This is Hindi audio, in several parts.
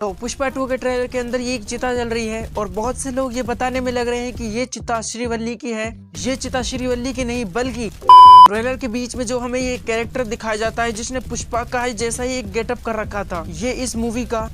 तो पुष्पा 2 के ट्रेलर के अंदर ये एक चिता जल रही है और बहुत से लोग ये बताने में लग रहे हैं कि ये चिता श्रीवल्ली की है। ये चिता श्रीवल्ली की नहीं बल्कि ट्रेलर के बीच में जो हमें ये कैरेक्टर दिखाया जाता है जिसने पुष्पा का जैसा ही एक गेटअप कर रखा था, ये इस मूवी का।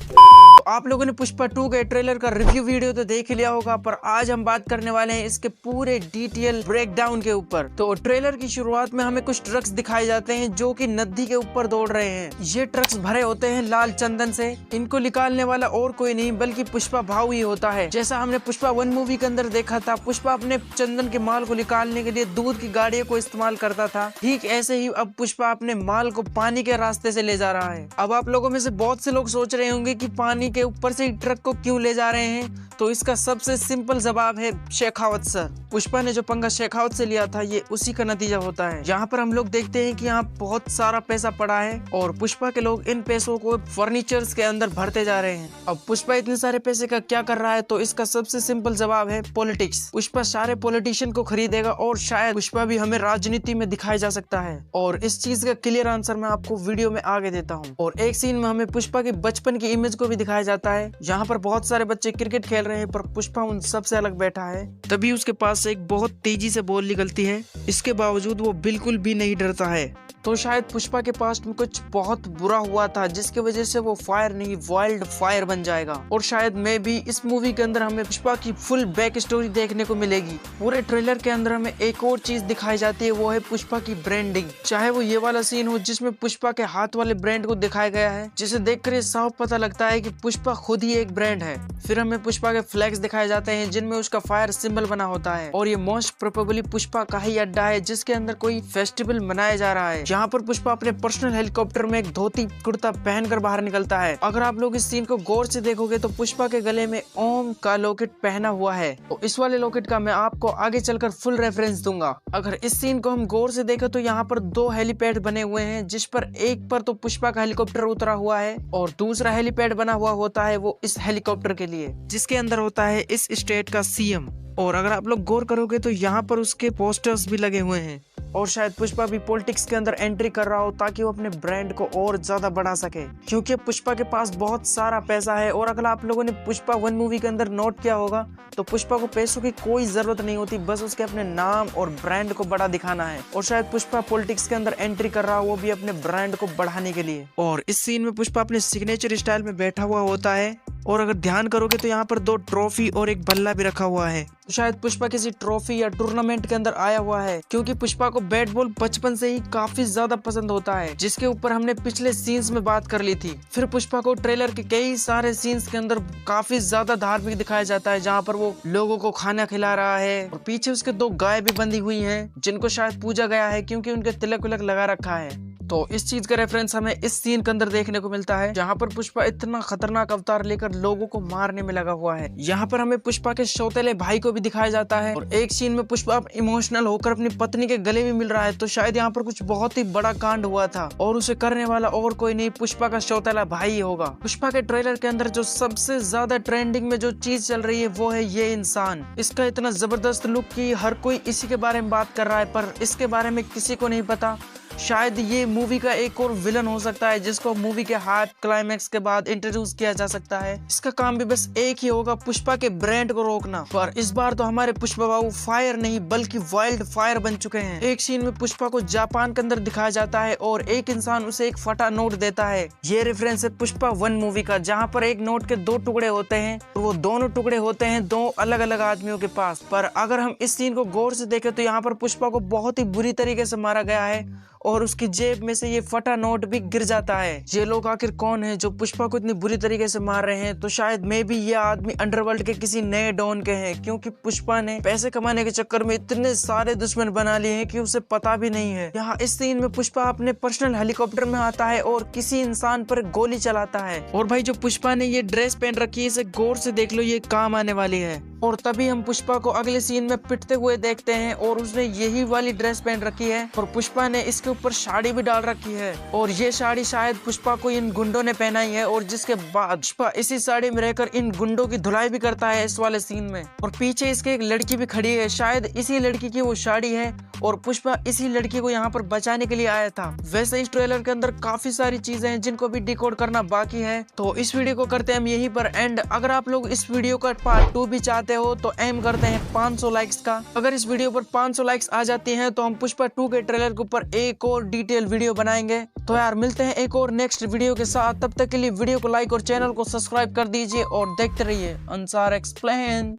आप लोगों ने पुष्पा 2 के ट्रेलर का रिव्यू वीडियो तो देख लिया होगा, पर आज हम बात करने वाले हैं इसके पूरे डिटेल ब्रेकडाउन के ऊपर। तो ट्रेलर की शुरुआत में हमें कुछ ट्रक्स दिखाए जाते हैं जो कि नदी के ऊपर दौड़ रहे हैं। ये ट्रक्स भरे होते हैं लाल चंदन से। इनको निकालने वाला और कोई नहीं बल्कि पुष्पा भाऊ ही होता है। जैसा हमने पुष्पा 1 मूवी के अंदर देखा था, पुष्पा अपने चंदन के माल को निकालने के लिए दूध की गाड़ियों को इस्तेमाल करता था। ठीक ऐसे ही अब पुष्पा अपने माल को पानी के रास्ते से ले जा रहा है। अब आप लोगों में से बहुत से लोग सोच रहे होंगे कि पानी के ऊपर से ट्रक को क्यों ले जा रहे हैं, तो इसका सबसे सिंपल जवाब है शेखावत सर। पुष्पा ने जो पंगा शेखावत से लिया था, ये उसी का नतीजा होता है। यहाँ पर हम लोग देखते हैं कि यहाँ बहुत सारा पैसा पड़ा है और पुष्पा के लोग इन पैसों को फर्नीचर्स के अंदर भरते जा रहे हैं। अब पुष्पा इतने सारे पैसे का क्या कर रहा है, तो इसका सबसे सिंपल जवाब है पॉलिटिक्स। पुष्पा सारे पॉलिटिशियन को खरीदेगा और शायद पुष्पा भी हमें राजनीति में दिखाया जा सकता है। और इस चीज का क्लियर आंसर मैं आपको वीडियो में आगे देता हूँ। और एक सीन में हमें पुष्पा के बचपन की इमेज को भी दिखाया जाता है। यहाँ पर बहुत सारे बच्चे क्रिकेट खेल रहे हैं पर पुष्पा उन सबसे अलग बैठा है। तभी उसके पास से एक बहुत तेजी से बॉल निकलती है, इसके बावजूद वो बिल्कुल भी नहीं डरता है। तो शायद पुष्पा के पास में कुछ बहुत बुरा हुआ था जिसकी वजह से वो फायर नहीं वाइल्ड फायर बन जाएगा। और शायद मैं भी इस मूवी के अंदर हमें पुष्पा की फुल बैक स्टोरी देखने को मिलेगी। पूरे ट्रेलर के अंदर हमें एक और चीज दिखाई जाती है, वो है पुष्पा की ब्रांडिंग। चाहे वो ये वाला सीन हो जिसमें पुष्पा के हाथ वाले ब्रांड को दिखाया गया है, जिसे देखकर ये साफ पता लगता है कि पुष्पा खुद ही एक ब्रांड है। फिर हमें पुष्पा के फ्लैग्स दिखाए जाते हैं जिनमें उसका फायर सिंबल बना होता है और ये मोस्ट प्रोबेबली पुष्पा का ही अड्डा है जिसके अंदर कोई फेस्टिवल मनाया जा रहा है। यहाँ पर पुष्पा अपने पर्सनल हेलीकॉप्टर में एक धोती कुर्ता पहनकर बाहर निकलता है। अगर आप लोग इस सीन को गौर से देखोगे तो पुष्पा के गले में ओम का लॉकेट पहना हुआ है। तो इस वाले लॉकेट का मैं आपको आगे चलकर फुल रेफरेंस दूंगा। अगर इस सीन को हम गौर से देखें तो यहाँ पर 2 हेलीपैड बने हुए हैं, जिस पर एक पर तो पुष्पा का हेलीकॉप्टर उतरा हुआ है और दूसरा हेलीपैड बना हुआ होता है वो इस हेलीकॉप्टर के लिए, जिसके अंदर होता है इस स्टेट का सीएम। और अगर आप लोग गौर करोगे तो यहाँ पर उसके पोस्टर्स भी लगे हुए हैं। और शायद पुष्पा भी पॉलिटिक्स के अंदर एंट्री कर रहा हो ताकि वो अपने ब्रांड को और ज्यादा बढ़ा सके, क्योंकि पुष्पा के पास बहुत सारा पैसा है। और अगर आप लोगों ने पुष्पा 1 मूवी के अंदर नोट किया होगा तो पुष्पा को पैसों की कोई जरूरत नहीं होती, बस उसके अपने नाम और ब्रांड को बड़ा दिखाना है। और शायद पुष्पा पॉलिटिक्स के अंदर एंट्री कर रहा हो वो भी अपने ब्रांड को बढ़ाने के लिए। और इस सीन में पुष्पा अपने सिग्नेचर स्टाइल में बैठा हुआ होता है। और अगर ध्यान करोगे तो यहाँ पर 2 ट्रॉफी और एक बल्ला भी रखा हुआ है। तो शायद पुष्पा किसी ट्रॉफी या टूर्नामेंट के अंदर आया हुआ है, क्योंकि पुष्पा को बैट बॉल बचपन से ही काफी ज्यादा पसंद होता है, जिसके ऊपर हमने पिछले सीन्स में बात कर ली थी। फिर पुष्पा को ट्रेलर के कई सारे सीन्स के अंदर काफी ज्यादा धार्मिक दिखाया जाता है, जहाँ पर वो लोगों को खाना खिला रहा है और पीछे उसके 2 गाय भी बंधी हुई है जिनको शायद पूजा गया है क्योंकि उनके तिलक विलक लगा रखा है। तो इस चीज का रेफरेंस हमें इस सीन के अंदर देखने को मिलता है, जहाँ पर पुष्पा इतना खतरनाक अवतार लेकर लोगों को मारने में लगा हुआ है। यहाँ पर हमें पुष्पा के सौतेले भाई को भी दिखाया जाता है और एक सीन में पुष्पा इमोशनल होकर अपनी पत्नी के गले भी मिल रहा है। तो शायद यहाँ पर कुछ बहुत ही बड़ा कांड हुआ था और उसे करने वाला और कोई नहीं, पुष्पा का सौतेला भाई ही होगा। पुष्पा के ट्रेलर के अंदर जो सबसे ज्यादा ट्रेंडिंग में जो चीज चल रही है वो है ये इंसान। इसका इतना जबरदस्त लुक की हर कोई इसी के बारे में बात कर रहा है, पर इसके बारे में किसी को नहीं पता। शायद ये मूवी का एक और विलन हो सकता है जिसको मूवी के हार्ट क्लाइमैक्स के बाद इंट्रोड्यूस किया जा सकता है। इसका काम भी बस एक ही होगा, पुष्पा के ब्रांड को रोकना। पर इस बार तो हमारे पुष्पा बाबू फायर नहीं बल्कि वाइल्ड फायर बन चुके हैं। एक सीन में पुष्पा को जापान के अंदर दिखाया जाता है और एक इंसान उसे एक फटा नोट देता है। ये रेफरेंस है पुष्पा 1 मूवी का, जहाँ पर एक नोट के 2 टुकड़े होते हैं और वो दोनों टुकड़े होते हैं 2 अलग अलग आदमियों के पास। पर अगर हम इस सीन को गौर से देखें तो यहाँ पर पुष्पा को बहुत ही बुरी तरीके से मारा गया है और उसकी जेब में से ये फटा नोट भी गिर जाता है। ये लोग आखिर कौन है जो पुष्पा को इतनी बुरी तरीके से मार रहे हैं? तो शायद मे भी ये आदमी अंडरवर्ल्ड के किसी नए डॉन के हैं, क्योंकि पुष्पा ने पैसे कमाने के चक्कर में इतने सारे दुश्मन बना लिए हैं कि उसे पता भी नहीं है। यहाँ इस सीन में पुष्पा अपने पर्सनल हेलीकॉप्टर में आता है और किसी इंसान पर गोली चलाता है। और भाई जो पुष्पा ने ये ड्रेस पहन रखी है इसे गौर से देख लो, ये काम आने वाली है। और तभी हम पुष्पा को अगले सीन में पिटते हुए देखते हैं और उसने यही वाली ड्रेस पहन रखी है और पुष्पा ने इसके ऊपर साड़ी भी डाल रखी है और ये साड़ी शायद पुष्पा को इन गुंडों ने पहनाई है और जिसके बाद पुष्पा इसी साड़ी में रहकर इन गुंडों की धुलाई भी करता है इस वाले सीन में। और पीछे इसके एक लड़की भी खड़ी है, शायद इसी लड़की की वो साड़ी है और पुष्पा इसी लड़की को यहाँ पर बचाने के लिए आया था। वैसे इस ट्रेलर के अंदर काफी सारी चीजें हैं जिनको भी डिकोड करना बाकी है, तो इस वीडियो को करते हैं हम यहीं पर एंड। अगर आप लोग इस वीडियो का पार्ट 2 भी चाहते हो तो एम करते हैं 500 लाइक्स का। अगर इस वीडियो पर 500 लाइक्स आ जाती हैं तो हम पुष्पा 2 के ट्रेलर के ऊपर एक और डिटेल वीडियो बनाएंगे। तो यार मिलते हैं एक और नेक्स्ट वीडियो के साथ, तब तक के लिए वीडियो को लाइक और चैनल को सब्सक्राइब कर दीजिए और देखते रहिए अंसार एक्सप्लेन।